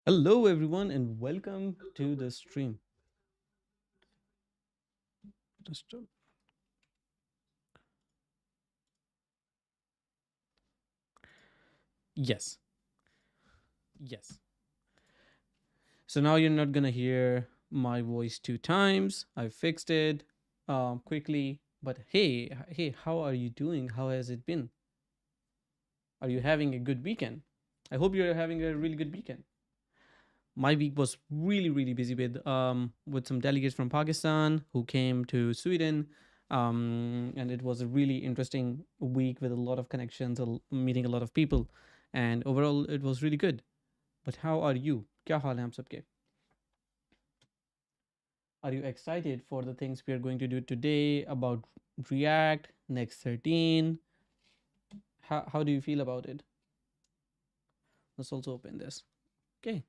Hello, everyone, and welcome to the stream. Just, yes, yes. So now you're not gonna hear my voice two times. I fixed it quickly. But hey, how are you doing? How has it been? Are you having a good weekend? I hope you're having a really good weekend. My week was really busy with some delegates from Pakistan who came to Sweden, and it was a really interesting week with a lot of connections, meeting a lot of people, and overall it was really good. But how are you? क्या हाल है आप सबके? Are you excited for the things we are going to do today about React Next 13? How do you feel about it? Let's also open this. Okay,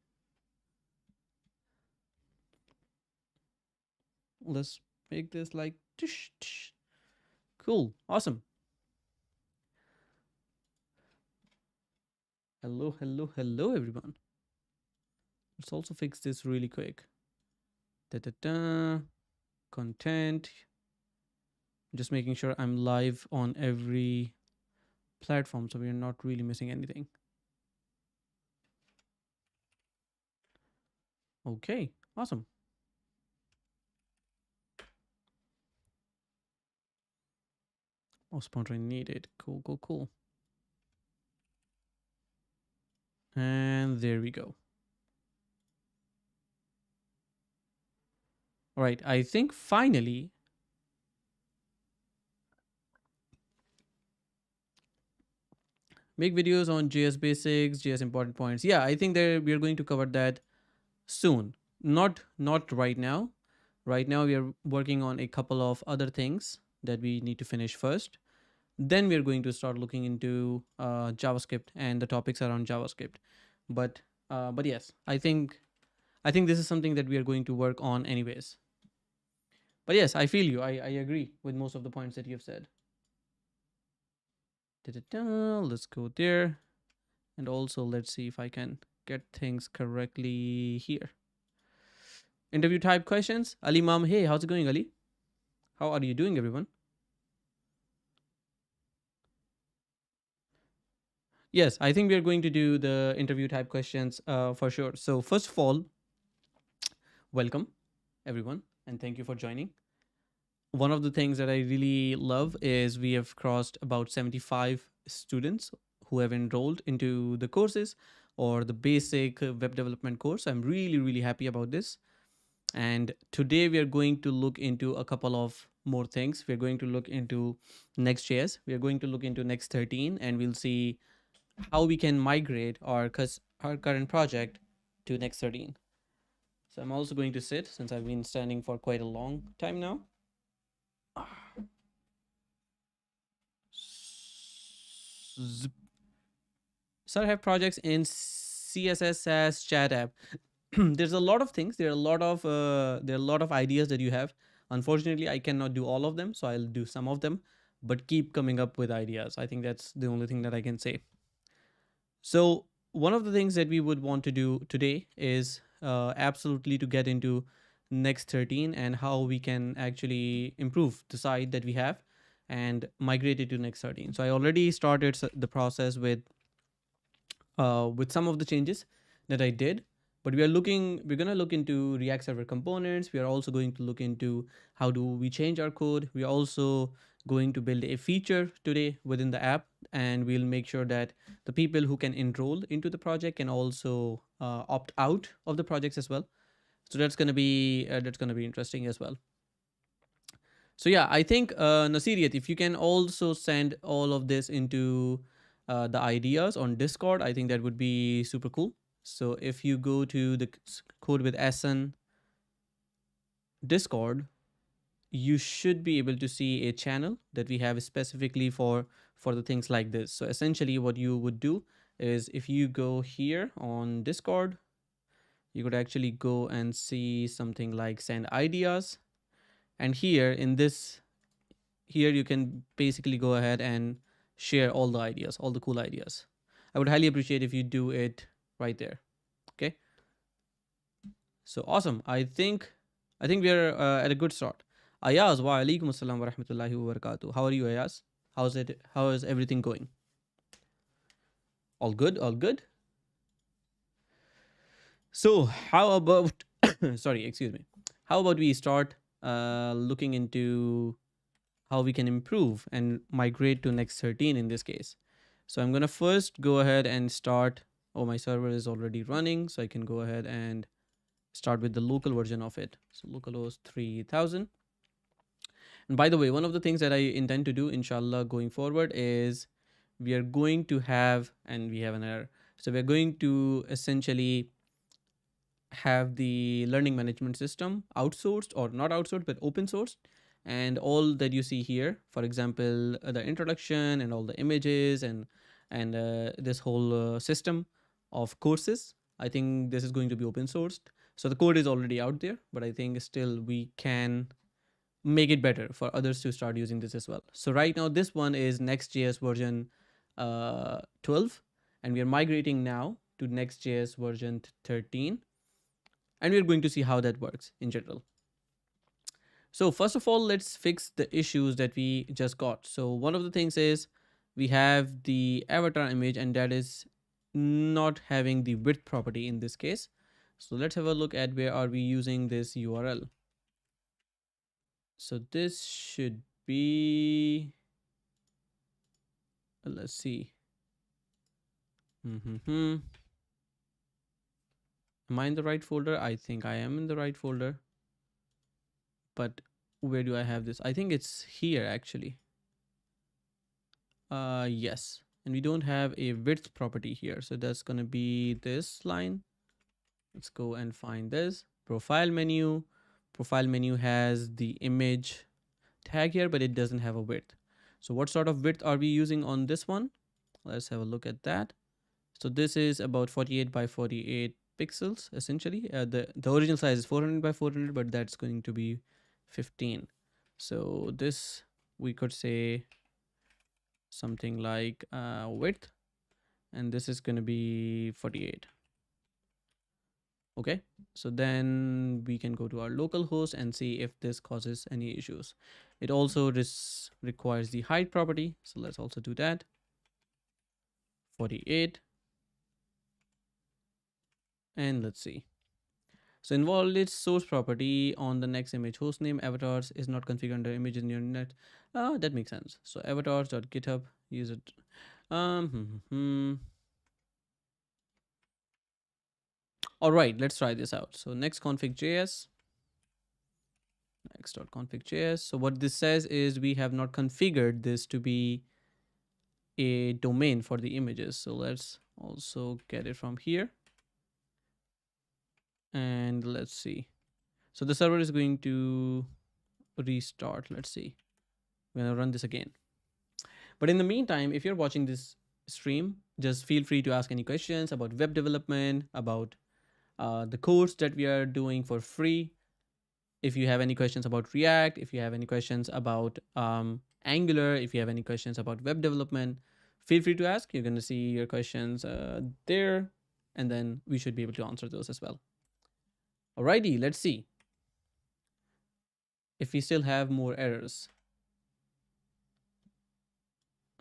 let's make this like tish, tish. Cool, awesome. Hello, everyone. Let's also fix this really quick. Da-da-da. Content. Just making sure I'm live on every platform so we're not really missing anything. Okay, awesome. Oh, sponsoring needed. Cool. And there we go. All right, I think finally make videos on JS basics, JS important points. Yeah, I think that we are going to cover that soon. Not right now. Right now we are working on a couple of other things that we need to finish first. Then we are going to start looking into JavaScript and the topics around JavaScript. But yes, I think this is something that we are going to work on anyways. But yes, I feel you. I agree with most of the points that you've said. Da-da-da, let's go there. And also let's see if I can get things correctly here. Interview type questions. Ali Mam, hey, how's it going, Ali? How are you doing, everyone? Yes, I think we are going to do the interview type questions for sure. So first of all, welcome everyone, and thank you for joining. One of the things that I really love is we have crossed about 75 students who have enrolled into the courses or the basic web development course. I'm really happy about this. And today we are going to look into a couple of more things. We're going to look into Next.js. We're going to look into Next 13, and we'll see how we can migrate our current project to Next 13. So I'm also going to sit since I've been standing for quite a long time now. So I have projects in CSS as chat app. There's a lot of things. There are a lot of ideas that you have. Unfortunately, I cannot do all of them, so I'll do some of them. But keep coming up with ideas. I think that's the only thing that I can say. So one of the things that we would want to do today is absolutely to get into Next 13 and how we can actually improve the site that we have and migrate it to Next 13. So I already started the process with some of the changes that I did. But we're gonna look into React Server components. We are also going to look into how do we change our code. We are also going to build a feature today within the app, and we'll make sure that the people who can enroll into the project can also opt out of the projects as well. So that's gonna be interesting as well. So yeah, I think Nasiriyat, if you can also send all of this into the ideas on Discord, I think that would be super cool. So if you go to the Code with Ahsan Discord, you should be able to see a channel that we have specifically for the things like this. So essentially, what you would do is if you go here on Discord, you could actually go and see something like send ideas, and here you can basically go ahead and share all the ideas, all the cool ideas. I would highly appreciate if you do it right there. Okay. So awesome. I think we are at a good start. Ayaz, wa alaikum assalam wa rahmatullahi wa barakatuh. How are you, Ayaz? How's it? How is everything going? All good, all good. So how about sorry, excuse me. How about we start looking into how we can improve and migrate to next 13 in this case. So I'm gonna first go ahead and start. Oh, my server is already running, so I can go ahead and start with the local version of it. So localhost 3000. And by the way, one of the things that I intend to do, inshallah, going forward is we are going to have, and we have an error. So we're going to essentially have the learning management system outsourced, or not outsourced, but open sourced. And all that you see here, for example, the introduction and all the images and this whole system of courses, I think this is going to be open sourced. So the code is already out there, but I think still we can make it better for others to start using this as well. So right now this one is Next.js version 12, and we are migrating now to Next.js version 13, and we're going to see how that works in general. So first of all, let's fix the issues that we just got. So one of the things is we have the avatar image, and that is not having the width property in this case. So let's have a look at where are we using this URL. So this should be, let's see. Am I in the right folder? I think I am in the right folder. But where do I have this? I think it's here actually. Yes. And we don't have a width property here. So that's going to be this line. Let's go and find this profile menu. Profile menu has the image tag here, but it doesn't have a width. So what sort of width are we using on this one? Let's have a look at that. So this is about 48 by 48 pixels essentially. The original size is 400 by 400, but that's going to be 15. So this, we could say something like width, and this is going to be 48. Okay, so then we can go to our local host and see if this causes any issues. It also requires the height property, so let's also do that. 48. And let's see. So invalid source property on the next image hostname avatars is not configured under image in your net. That makes sense. So avatars.github, use it. All right, let's try this out. So next config.js, next.config.js. So what this says is we have not configured this to be a domain for the images. So let's also get it from here. And let's see. So the server is going to restart. Let's see. I'm going to run this again. But in the meantime, if you're watching this stream, just feel free to ask any questions about web development, about the course that we are doing for free. If you have any questions about React, if you have any questions about Angular, if you have any questions about web development, feel free to ask. You're going to see your questions there, and then we should be able to answer those as well. Alrighty, let's see if we still have more errors.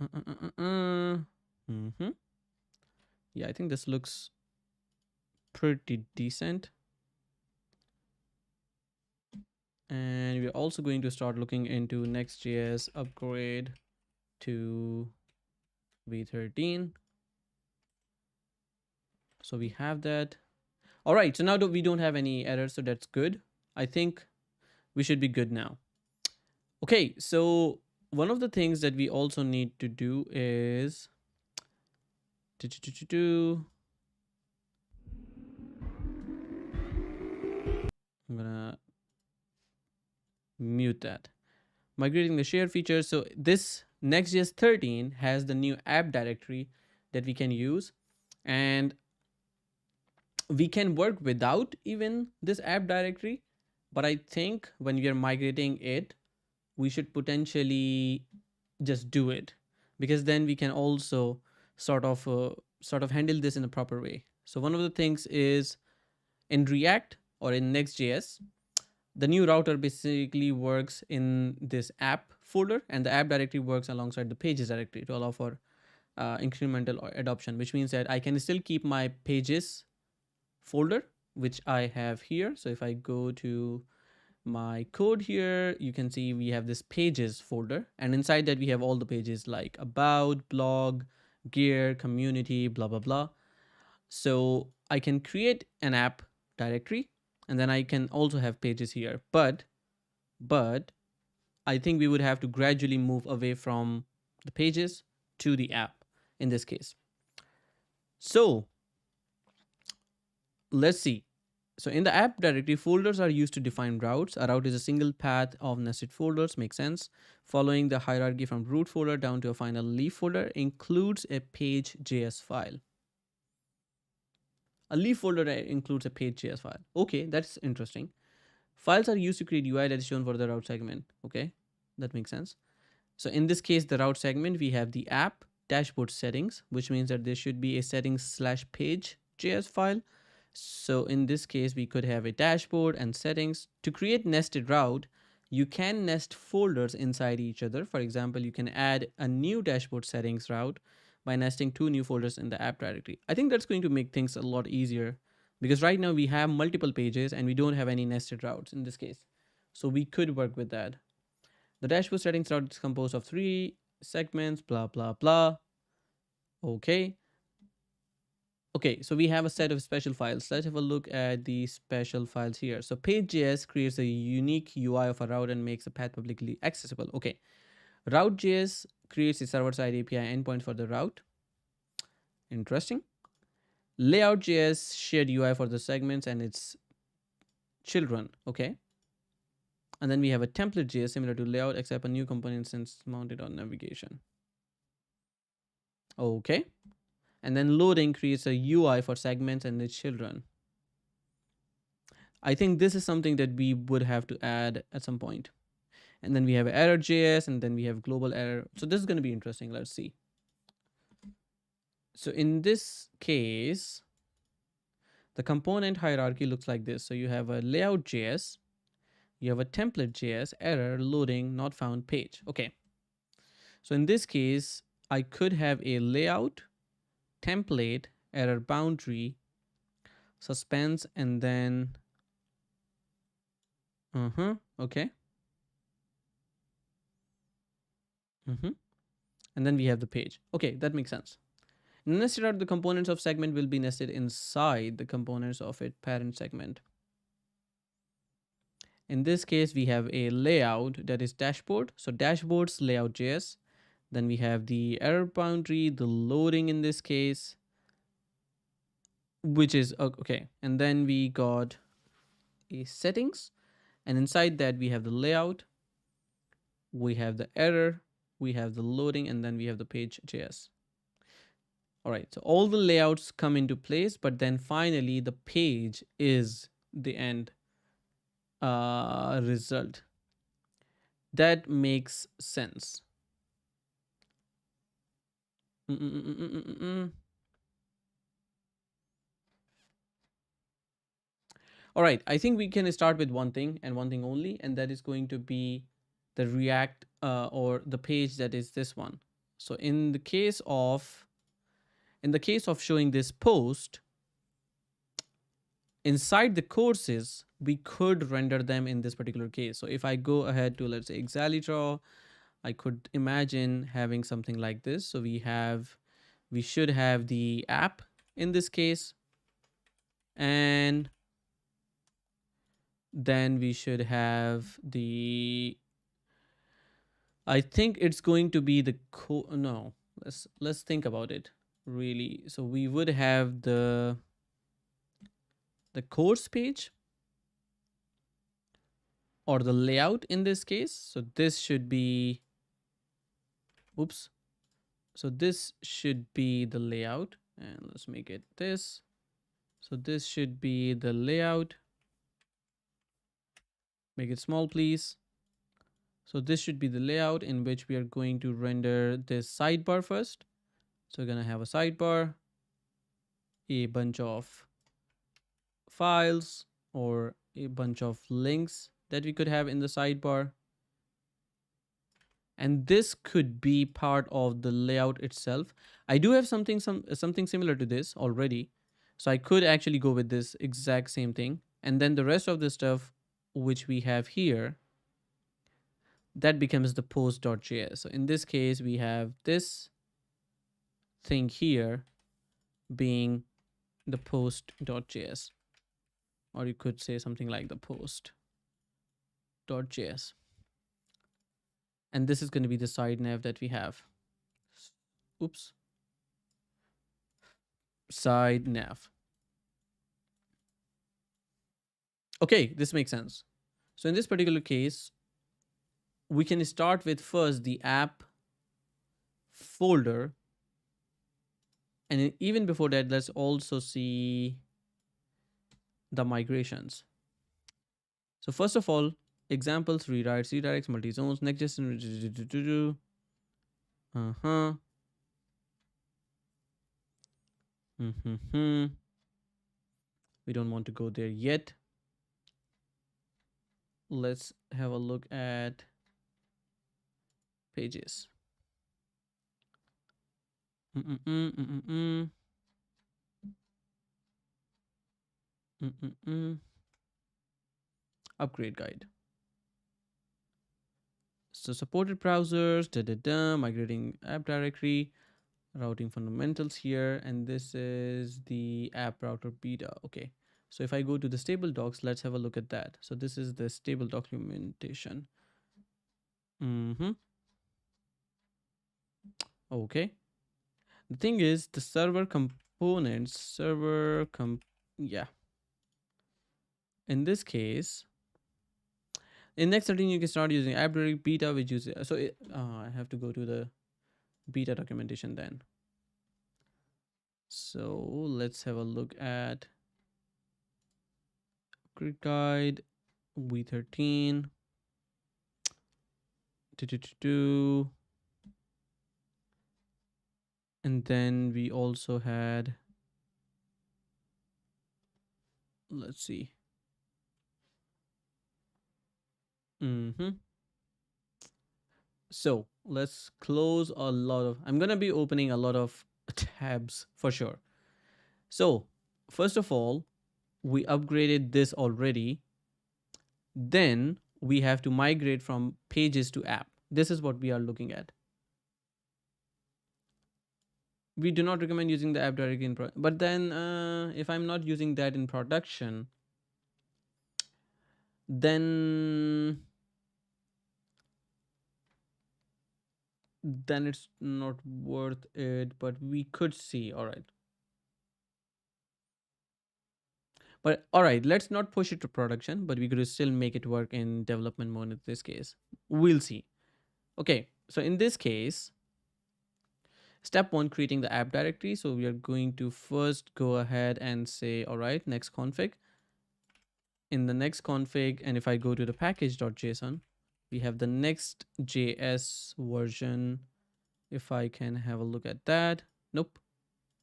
Yeah, I think this looks pretty decent. And we're also going to start looking into Next.js upgrade to v13. So we have that. All right, so now we don't have any errors, so that's good. I think we should be good now. Okay, so one of the things that we also need to do is I'm gonna mute that. Migrating the share feature. So this Next.js 13 has the new app directory that we can use, and we can work without even this app directory. But I think when we are migrating it, we should potentially just do it, because then we can also sort of handle this in a proper way. So one of the things is in React, or in Next.js, the new router basically works in this app folder, and the app directory works alongside the pages directory to allow for incremental adoption, which means that I can still keep my pages folder, which I have here. So if I go to my code here, you can see we have this pages folder, and inside that we have all the pages like about, blog, gear, community, blah blah blah. So I can create an app directory, and then I can also have pages here, but I think we would have to gradually move away from the pages to the app in this case. So let's see. So in the app directory, folders are used to define routes. A route is a single path of nested folders, makes sense. Following the hierarchy from root folder down to a final leaf folder includes a page.js file. A leaf folder includes a page.js file. Okay, that's interesting. Files are used to create UI that is shown for the route segment. Okay, that makes sense. So in this case, the route segment, we have the app dashboard settings, which means that there should be a settings/page.js file. So in this case, we could have a dashboard and settings. To create nested route, you can nest folders inside each other. For example, you can add a new dashboard settings route by nesting two new folders in the app directory. I think that's going to make things a lot easier, because right now we have multiple pages and we don't have any nested routes in this case. So we could work with that. The dashboard settings route is composed of 3 segments, blah, blah, blah. Okay. Okay, so we have a set of special files. Let's have a look at the special files here. So page.js creates a unique UI of a route and makes a path publicly accessible. Okay. Route.js creates a server-side API endpoint for the route. Interesting. Layout.js shared UI for the segments and its children. Okay. And then we have a template.js similar to layout, except a new component instance mounted on navigation. Okay. And then loading creates a UI for segments and its children. I think this is something that we would have to add at some point. And then we have error.js, and then we have global error. So this is going to be interesting. Let's see. So in this case, the component hierarchy looks like this. So you have a layout.js, you have a template.js, error, loading, not found page. Okay. So in this case, I could have a layout, template, error boundary, suspense, and then okay. And then we have the page. Okay, that makes sense. Nested out, the components of segment will be nested inside the components of its parent segment. In this case, we have a layout that is dashboard. So dashboards layout.js. Then we have the error boundary, the loading in this case, which is okay. And then we got a settings, and inside that we have the layout, we have the error, we have the loading, and then we have the page.js. All right, so all the layouts come into place, but then finally the page is the end result. That makes sense. All right, I think we can start with one thing and one thing only, and that is going to be the React or the page that is this one. So in the case of showing this post, inside the courses, we could render them in this particular case. So if I go ahead to, let's say, Exalidraw, I could imagine having something like this. So we should have the app in this case, and then we should have I think it's going to be the no, let's think about it really. So we would have the course page or the layout in this case. So this should be, oops. So this should be the layout, and let's make it this. So this should be the layout. Make it small, please. So this should be the layout in which we are going to render this sidebar first. So we're going to have a sidebar, a bunch of files, or a bunch of links that we could have in the sidebar. And this could be part of the layout itself. I do have something similar to this already, so I could actually go with this exact same thing, and then the rest of the stuff which we have here, that becomes the post.js. So in this case, we have this thing here being the post.js, or you could say something like the post.js. And this is going to be the side nav that we have. Oops. Side nav. Okay, this makes sense. So in this particular case, we can start with first the app folder. And even before that, let's also see the migrations. So first of all, examples, rewrites, redirects, multi-zones, next just uh-huh. Mm-hmm. We don't want to go there yet. Let's have a look at pages. Mm-mm-mm, mm-mm-mm. Mm-mm-mm. Upgrade guide. So supported browsers, migrating app directory, routing fundamentals here, and this is the app router beta. Okay, so if I go to the stable docs, let's have a look at that. So this is the stable documentation. Okay, the thing is the server components, yeah. In this case, in next 13 you can start using app directory beta, which is I have to go to the beta documentation then. So let's have a look at grid guide v13 and then we also had, let's see. So let's close a lot of, I'm gonna be opening a lot of tabs for sure. So first of all, we upgraded this already. Then we have to migrate from pages to app. This is what we are looking at. We do not recommend using the app directly in but then if I'm not using that in production, then it's not worth it, but we could see. All right, but all right, let's not push it to production, but we could still make it work in development mode in this case. We'll see. Okay, so in this case, step one, creating the app directory. So we are going to first go ahead and say, all right, next config. In the next config, and if I go to the package.json, we have the next JS version. If I can have a look at that. Nope.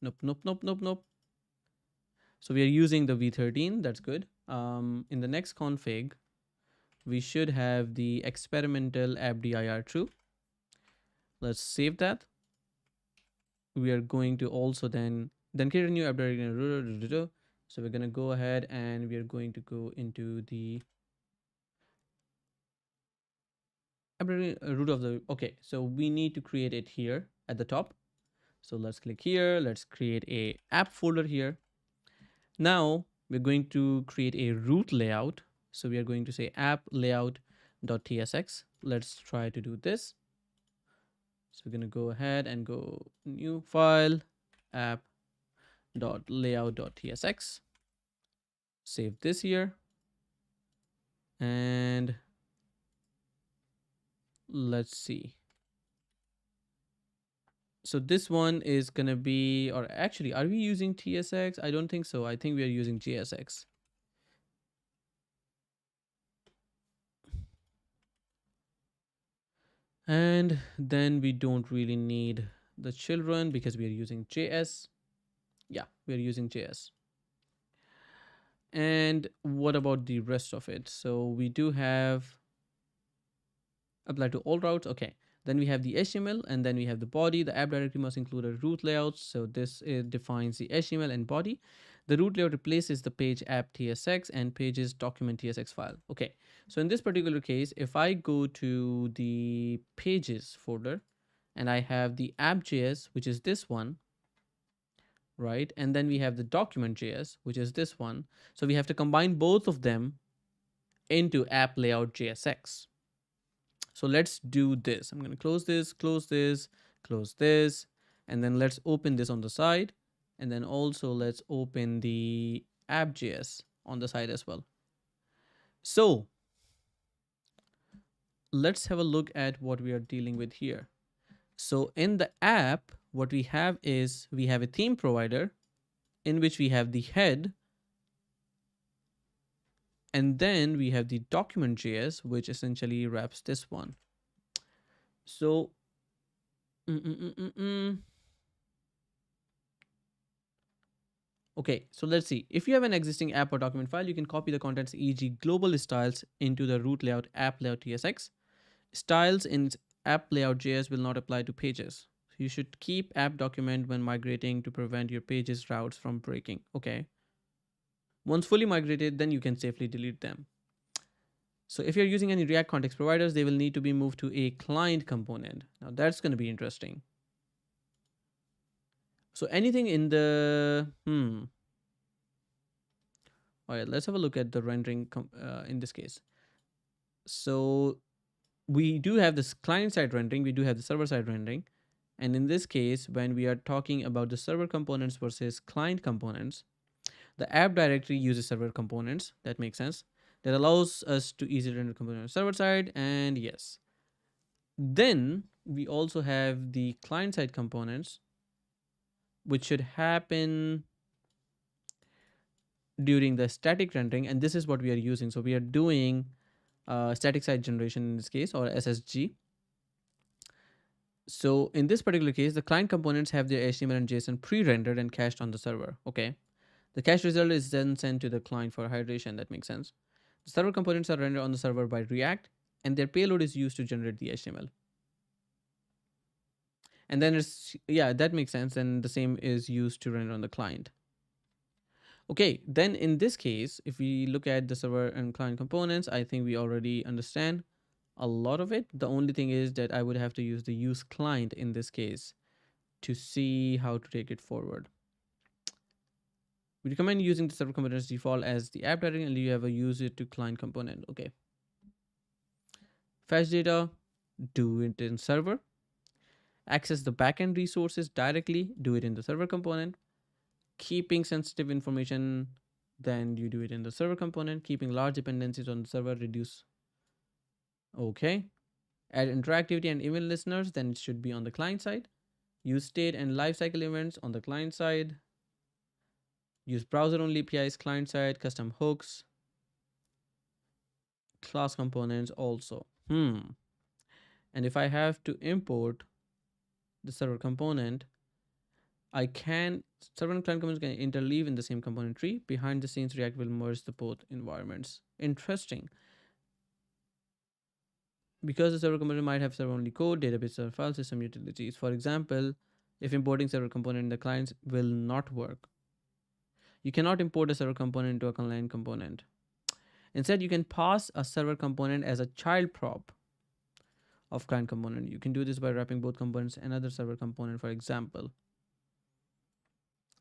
Nope, nope, nope, nope, nope. So we are using the v13. That's good. In the next config, we should have the experimental appdir true. Let's save that. We are going to also then create a new app directory. So we're going to go ahead and we are going to go into the root of the, okay, so we need to create it here at the top. So let's click here. Let's create a app folder here. Now we're going to create a root layout. So we are going to say app layout.tsx. Let's try to do this. So we're going to go ahead and go new file, app.layout.tsx. Save this here. And let's see. So this one is going to be, or actually, are we using TSX? I don't think so. I think we are using JSX. And then we don't really need the children because we are using JS. Yeah, we are using JS. And what about the rest of it? So we do have apply to all routes. Okay. Then we have the HTML, and then we have the body. The app directory must include a root layout. So this defines the HTML and body. The root layout replaces the page app tsx and pages document tsx file. Okay. So in this particular case, if I go to the pages folder and I have the app.js, which is this one, right? And then we have the document.js, which is this one. So we have to combine both of them into app layout JSX. So let's do this. I'm going to close this, close this, close this, and then let's open this on the side. And then also let's open the app.js on the side as well. So let's have a look at what we are dealing with here. So in the app, what we have is we have a theme provider in which we have the head, and then we have the document.js, which essentially wraps this one. So okay, so let's see. If you have an existing app or document file, you can copy the contents, e.g. global styles, into the root layout app layout tsx. Styles in app layout JS will not apply to pages. So you should keep app document when migrating to prevent your pages routes from breaking. Okay. Once fully migrated, then you can safely delete them. So if you're using any React context providers, they will need to be moved to a client component. Now that's going to be interesting. So anything in the, all right, let's have a look at the rendering in this case. So we do have this client side rendering, we do have the server side rendering. And in this case, when we are talking about the server components versus client components, the app directory uses server components. That makes sense. That allows us to easily render components on server side. And yes, then we also have the client side components, which should happen during the static rendering. And this is what we are using. So we are doing static site generation in this case, or SSG. So in this particular case, the client components have their HTML and JSON pre-rendered and cached on the server. Okay. The cache result is then sent to the client for hydration. That makes sense. The server components are rendered on the server by React, and their payload is used to generate the HTML. And then it's, yeah, that makes sense. And the same is used to render on the client. Okay, then in this case, if we look at the server and client components, I think we already understand a lot of it. The only thing is that I would have to use the use client in this case to see how to take it forward. We recommend using the server components default as the app directory, and you have a use it to client component. Okay. Fetch data, do it in server. Access the backend resources directly, do it in the server component. Keeping sensitive information, then you do it in the server component. Keeping large dependencies on the server, reduce. Okay. Add interactivity and event listeners, then it should be on the client side. Use state and lifecycle events on the client side. Use browser only APIs client side, custom hooks, class components also. And if I have to import the server component, I can, server and client components can interleave in the same component tree. Behind the scenes, React will merge the both environments. Interesting. Because the server component might have server only code, database server file system utilities. For example, if importing server component in the clients will not work. You cannot import a server component into a client component. Instead, you can pass a server component as a child prop of client component. You can do this by wrapping both components and another server component. For example,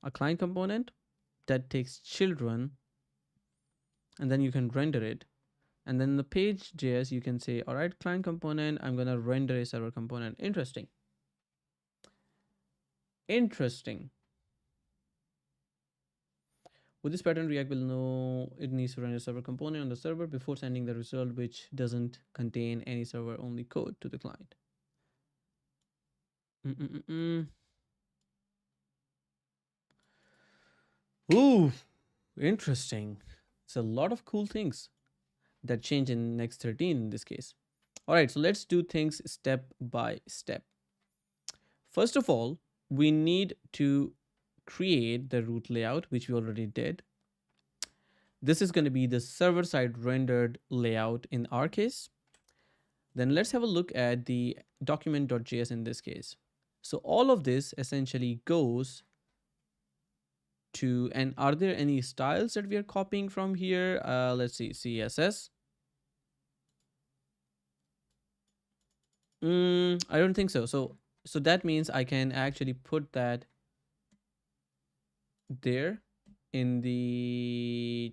a client component that takes children, and then you can render it. And then the page.js, you can say, all right, client component, I'm going to render a server component. Interesting. Interesting. With this pattern, React will know it needs to render a server component on the server before sending the result, which doesn't contain any server only code to the client. Ooh, interesting. It's a lot of cool things that change in next 13 in this case. All right, so let's do things step by step. First of all, we need to create the root layout, which we already did. This is going to be the server side rendered layout in our case. Then let's have a look at the document.js in this case. So all of this essentially goes to, and are there any styles that we are copying from here? Let's see, CSS. I don't think so. So that means I can actually put that there in the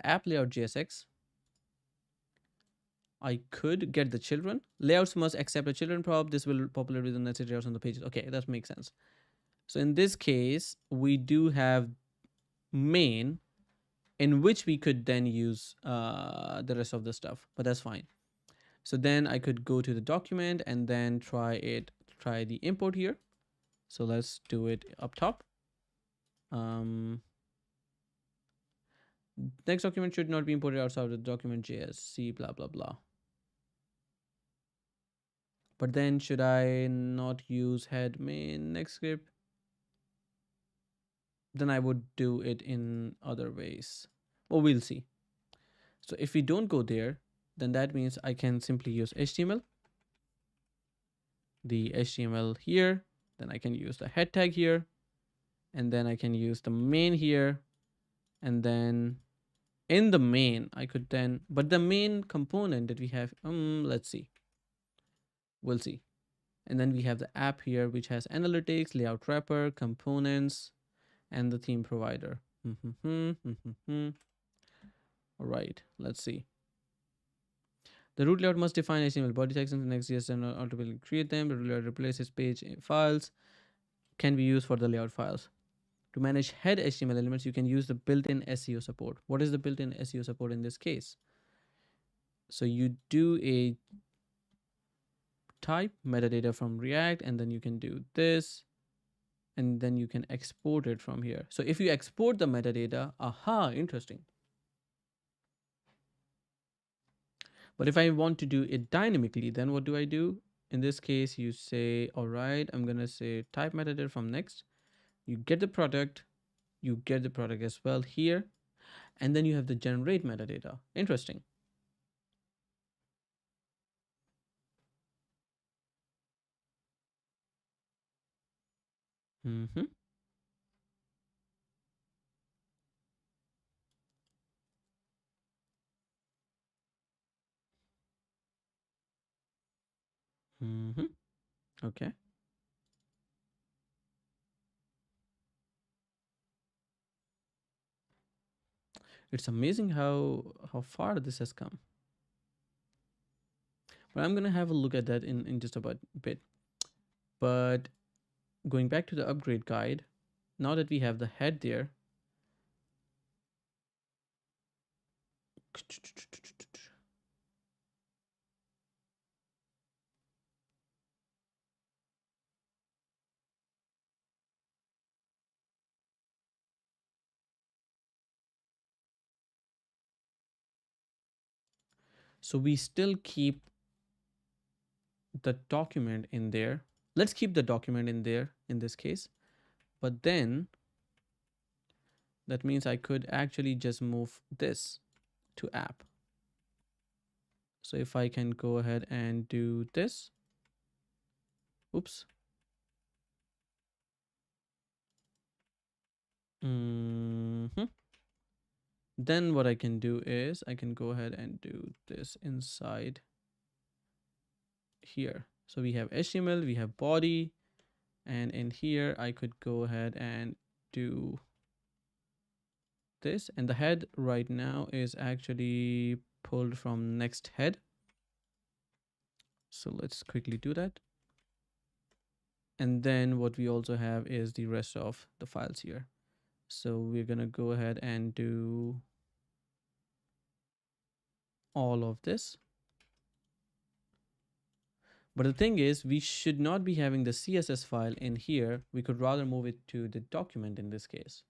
app layout JSX. I could get the children. Layouts must accept a children prop. This will populate with the necessary layouts on the pages. Okay, that makes sense. So in this case, we do have main, in which we could then use the rest of the stuff, but that's fine. So then I could go to the document and then try the import here. So let's do it up top. Next document should not be imported outside of the document.js, C blah, blah, blah. But then should I not use head main next script? Then I would do it in other ways. Well, we'll see. So if we don't go there, then that means I can simply use HTML, the HTML here, then I can use the head tag here, and then I can use the main here, and then in the main I could then, but the main component that we have, let's see, we'll see. And then we have the app here, which has analytics, layout wrapper, components, and the theme provider. All right, let's see. The root layout must define HTML body tags and the Next.js and automatically create them. The root layout replaces page files, can be used for the layout files. To manage head HTML elements, you can use the built-in SEO support. What is the built-in SEO support in this case? So you do a type metadata from React, and then you can do this, and then you can export it from here. So if you export the metadata, interesting. But if I want to do it dynamically, then what do I do? In this case, you say, all right, I'm going to say type metadata from next. You get the product as well here. And then you have the generate metadata. Interesting. Mm-hmm. Mm-hmm. Okay. It's amazing how far this has come. But I'm gonna have a look at that in just about a bit. But going back to the upgrade guide, now that we have the head there, so we still keep the document in there. Let's keep the document in there in this case. But then that means I could actually just move this to app. So if I can go ahead and do this, oops. Then what I can do is I can go ahead and do this inside here. So we have HTML, we have body, and in here I could go ahead and do this, and the head right now is actually pulled from next head. So let's quickly do that. And then what we also have is the rest of the files here. So we're gonna go ahead and do all of this. But the thing is, we should not be having the CSS file in here. We could rather move it to the document in this case.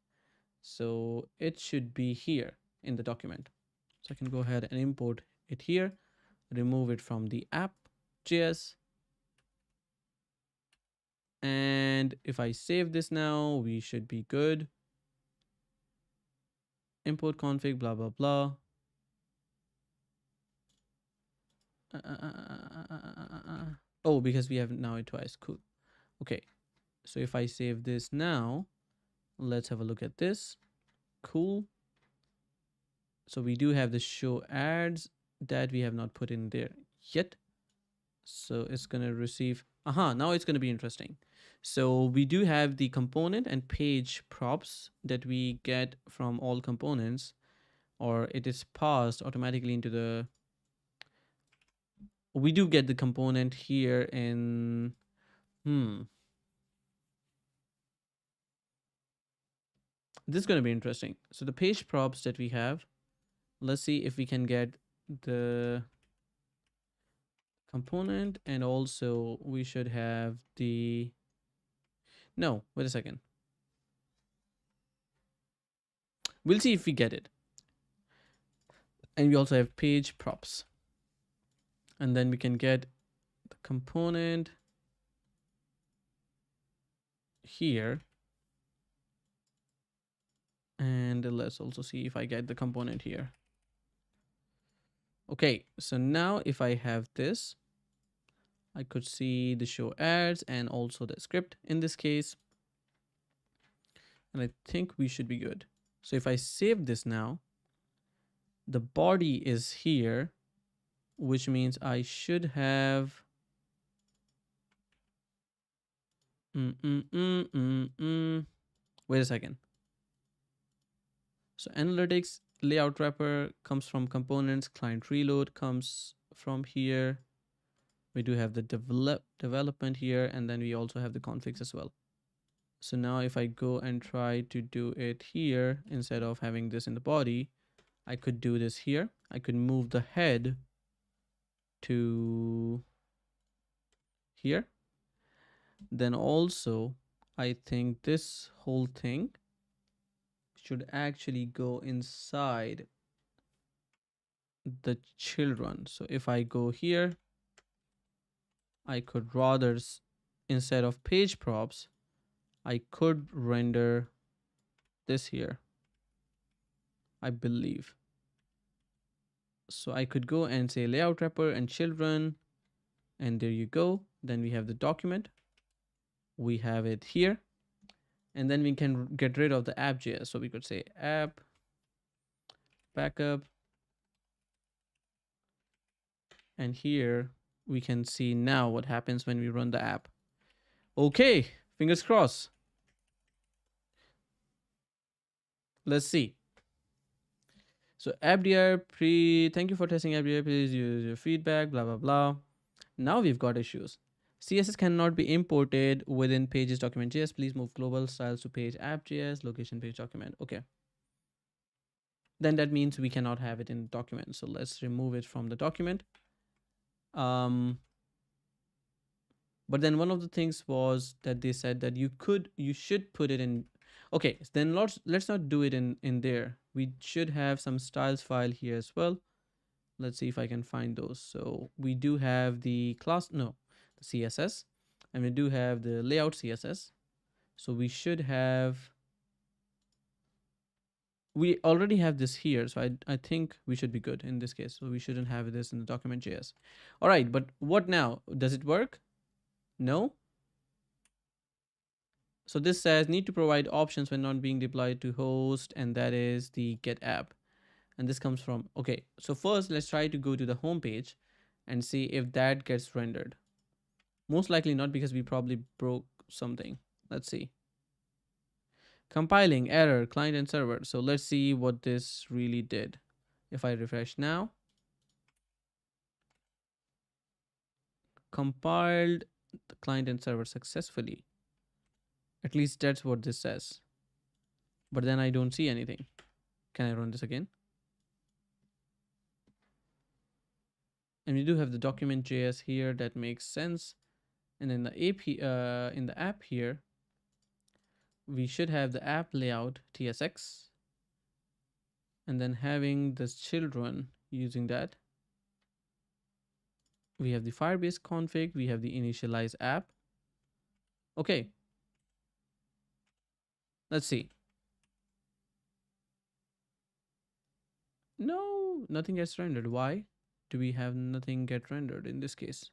So it should be here in the document. So I can go ahead and import it here, remove it from the app.js. And if I save this now, we should be good. import config, blah, blah, blah. Oh, because we have now it twice. Cool. Okay. So if I save this now, let's have a look at this. Cool. So we do have the show ads that we have not put in there yet. So it's going to receive, now it's going to be interesting. So we do have the component and page props that we get from all components, or it is passed automatically into the, we do get the component here in, this is going to be interesting. So the page props that we have, let's see if we can get the component, and also we should have the, no, wait a second. We'll see if we get it. And we also have page props. And then we can get the component here. And let's also see if I get the component here. Okay, so now if I have this, I could see the show ads and also the script in this case. And I think we should be good. So if I save this now, the body is here, which means I should have wait a second. So analytics layout wrapper comes from components, client reload comes from here. We do have the development here, and then we also have the configs as well. So now if I go and try to do it here, instead of having this in the body, I could do this here. I could move the head to here. Then also, I think this whole thing should actually go inside the children. So if I go here, I could rather, instead of page props, I could render this here, I believe. So I could go and say layout wrapper and children, and there you go. Then we have the document. We have it here. And then we can get rid of the app.js. So we could say app backup. And here we can see now what happens when we run the app. Okay, fingers crossed. Let's see. So appdr thank you for testing appdr. Please use your feedback, blah, blah, blah. Now we've got issues. CSS cannot be imported within pages document.js. Please move global styles to page app.js, location page document. Okay. Then that means we cannot have it in the document. So let's remove it from the document. But then one of the things was that they said that you should put it in. Okay, then let's not do it in there. We should have some styles file here as well. Let's see if I can find those. So we do have the the CSS, and we do have the layout CSS. So we should have, we already have this here. So I think we should be good in this case. So we shouldn't have this in the document.js. All right, but what now? Does it work? No. So this says need to provide options when not being deployed to host, and that is the get app. And this comes from, okay, so first let's try to go to the home page and see if that gets rendered. Most likely not, because we probably broke something. Let's see. Compiling error, client and server. So let's see what this really did. If I refresh now, compiled the client and server successfully. At least that's what this says. But then I don't see anything. Can I run this again? And we do have the document.js here. That makes sense. And then the in the app here, we should have the app layout TSX, and then having this children using that. We have the Firebase config. We have the initialize app. Okay. Let's see. No, nothing gets rendered. Why do we have nothing get rendered in this case?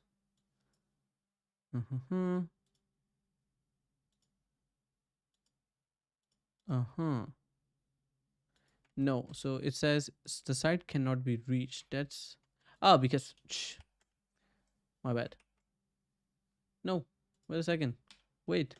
Uh-huh. Uh-huh. No, so it says the site cannot be reached. That's because my bad. No, wait a second. Wait.